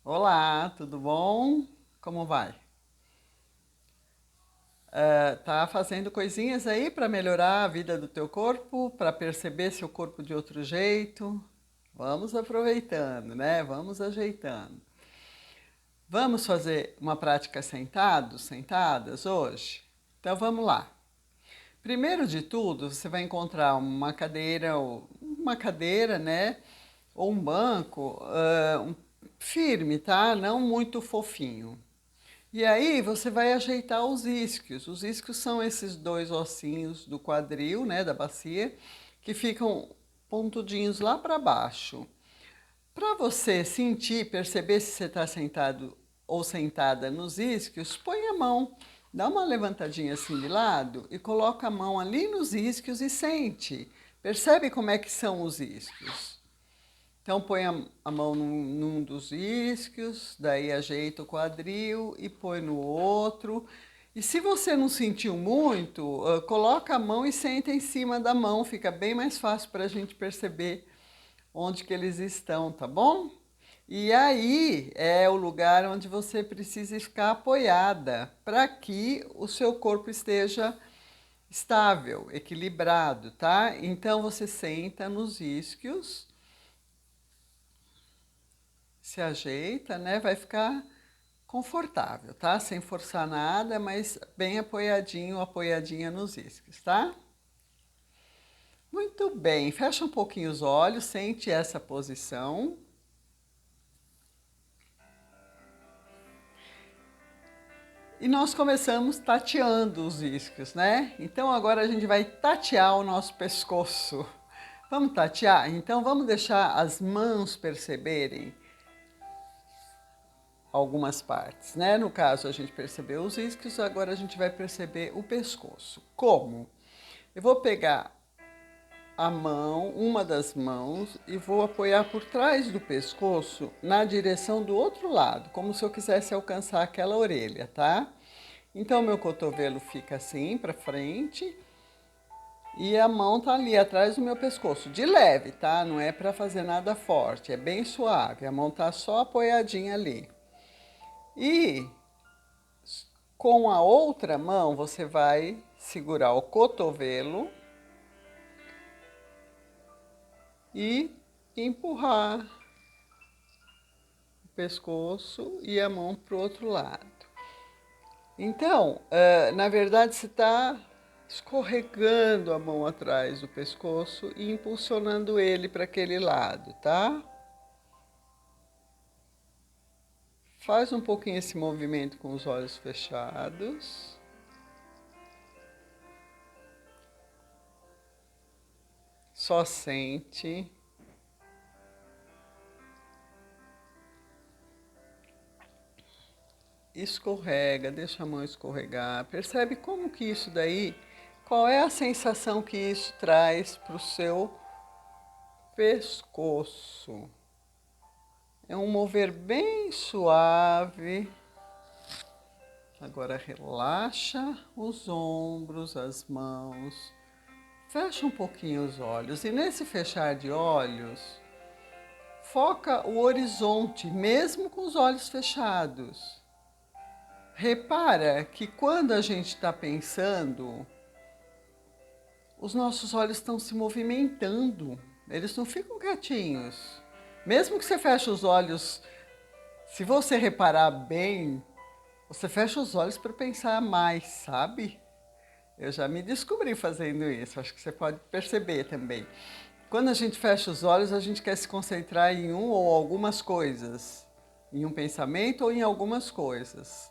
Olá, tudo bom? Como vai? Tá fazendo coisinhas aí para melhorar a vida do teu corpo, para perceber seu corpo de outro jeito? Vamos aproveitando, né? Vamos ajeitando. Vamos fazer uma prática sentados, sentadas hoje? Então vamos lá. Primeiro de tudo, você vai encontrar uma cadeira, né? Ou um banco, firme, tá? Não muito fofinho. E aí você vai ajeitar os isquios. Os isquios são esses dois ossinhos do quadril, né, da bacia, que ficam pontudinhos lá para baixo. Para você sentir, perceber se você está sentado ou sentada nos isquios, põe a mão, dá uma levantadinha assim de lado e coloca a mão ali nos isquios e sente. Percebe como é que são os isquios. Então põe a mão num dos isquios, daí ajeita o quadril e põe no outro. E se você não sentiu muito, coloca a mão e senta em cima da mão, fica bem mais fácil para a gente perceber onde que eles estão, tá bom? E aí é o lugar onde você precisa ficar apoiada para que o seu corpo esteja estável, equilibrado, tá? Então você senta nos isquios, se ajeita, né? Vai ficar confortável, tá? Sem forçar nada, mas bem apoiadinho, apoiadinha nos isquios, tá? Muito bem, fecha um pouquinho os olhos, sente essa posição. E nós começamos tateando os isquios, né? Então agora a gente vai tatear o nosso pescoço. Vamos tatear? Então vamos deixar as mãos perceberem algumas partes, né? No caso, a gente percebeu os isquios, agora a gente vai perceber o pescoço. Como? Eu vou pegar a mão, uma das mãos, e vou apoiar por trás do pescoço na direção do outro lado, como se eu quisesse alcançar aquela orelha, tá? Então, meu cotovelo fica assim para frente e a mão tá ali atrás do meu pescoço, de leve, tá? Não é para fazer nada forte, é bem suave. A mão tá só apoiadinha ali. E com a outra mão você vai segurar o cotovelo e empurrar o pescoço e a mão para o outro lado. Então, na verdade, você está escorregando a mão atrás do pescoço e impulsionando ele para aquele lado, tá? Faz um pouquinho esse movimento com os olhos fechados. Só sente. Escorrega, deixa a mão escorregar. Percebe como que isso daí, qual é a sensação que isso traz para o seu pescoço. É um mover bem suave. Agora relaxa os ombros, as mãos. Fecha um pouquinho os olhos. E nesse fechar de olhos, foca o horizonte, mesmo com os olhos fechados. Repara que quando a gente está pensando, os nossos olhos estão se movimentando. Eles não ficam quietinhos. Mesmo que você feche os olhos, se você reparar bem, você fecha os olhos para pensar mais, sabe? Eu já me descobri fazendo isso, acho que você pode perceber também. Quando a gente fecha os olhos, a gente quer se concentrar em um ou algumas coisas, em um pensamento ou em algumas coisas,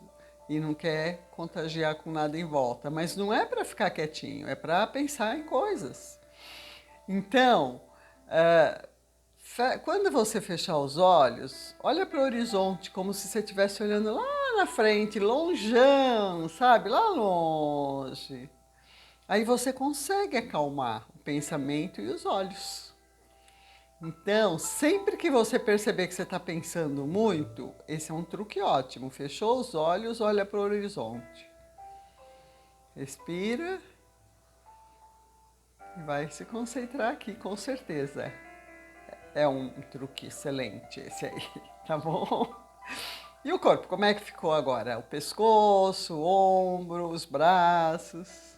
e não quer contagiar com nada em volta. Mas não é para ficar quietinho, é para pensar em coisas. Então, quando você fechar os olhos, olha para o horizonte como se você estivesse olhando lá na frente, longeão, sabe? Lá longe. Aí você consegue acalmar o pensamento e os olhos. Então, sempre que você perceber que você está pensando muito, esse é um truque ótimo. Fechou os olhos, olha para o horizonte. Respira e vai se concentrar aqui, com certeza. É um truque excelente esse aí, tá bom? E o corpo, como é que ficou agora? O pescoço, o ombro, os braços.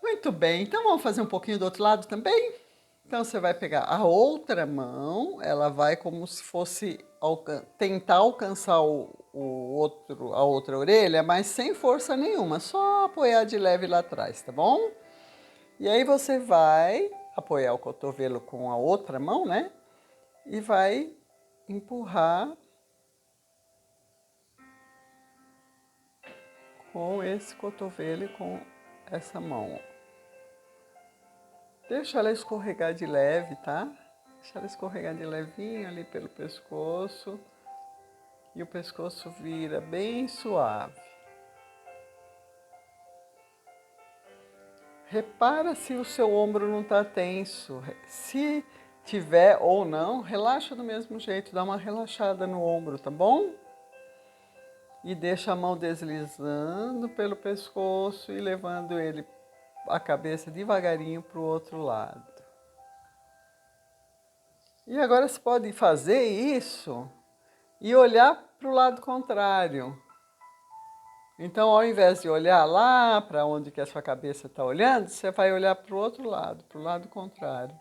Muito bem, então vamos fazer um pouquinho do outro lado também? Então você vai pegar a outra mão, ela vai como se fosse tentar alcançar a outra orelha, mas sem força nenhuma, só apoiar de leve lá atrás, tá bom? E aí você vai apoiar o cotovelo com a outra mão, né? E vai empurrar com esse cotovelo e com essa mão. Deixa ela escorregar de leve, tá? Deixa ela escorregar de levinho ali pelo pescoço. E o pescoço vira bem suave. Repara se o seu ombro não está tenso. Se tiver ou não, relaxa do mesmo jeito, dá uma relaxada no ombro, tá bom? E deixa a mão deslizando pelo pescoço e levando a cabeça devagarinho para o outro lado. E agora você pode fazer isso e olhar para o lado contrário. Então, ao invés de olhar lá para onde que a sua cabeça está olhando, você vai olhar para o outro lado, para o lado contrário.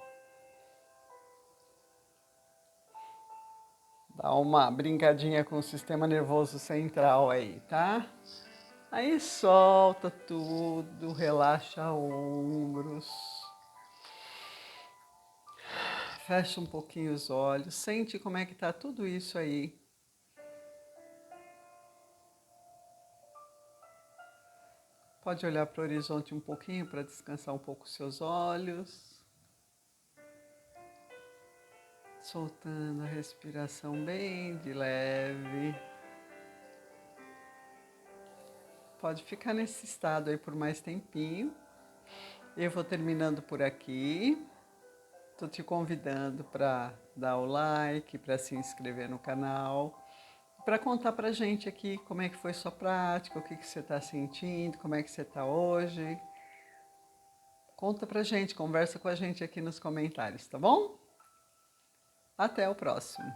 Dá uma brincadinha com o sistema nervoso central aí, tá? Aí solta tudo, relaxa ombros. Fecha um pouquinho os olhos, sente como é que tá tudo isso aí. Pode olhar para o horizonte um pouquinho para descansar um pouco os seus olhos. Soltando a respiração bem de leve. Pode ficar nesse estado aí por mais tempinho. Eu vou terminando por aqui. Estou te convidando para dar o like, para se inscrever no canal, para contar para a gente aqui como é que foi sua prática, o que você está sentindo, como é que você está hoje. Conta pra gente, conversa com a gente aqui nos comentários, tá bom? Até o próximo.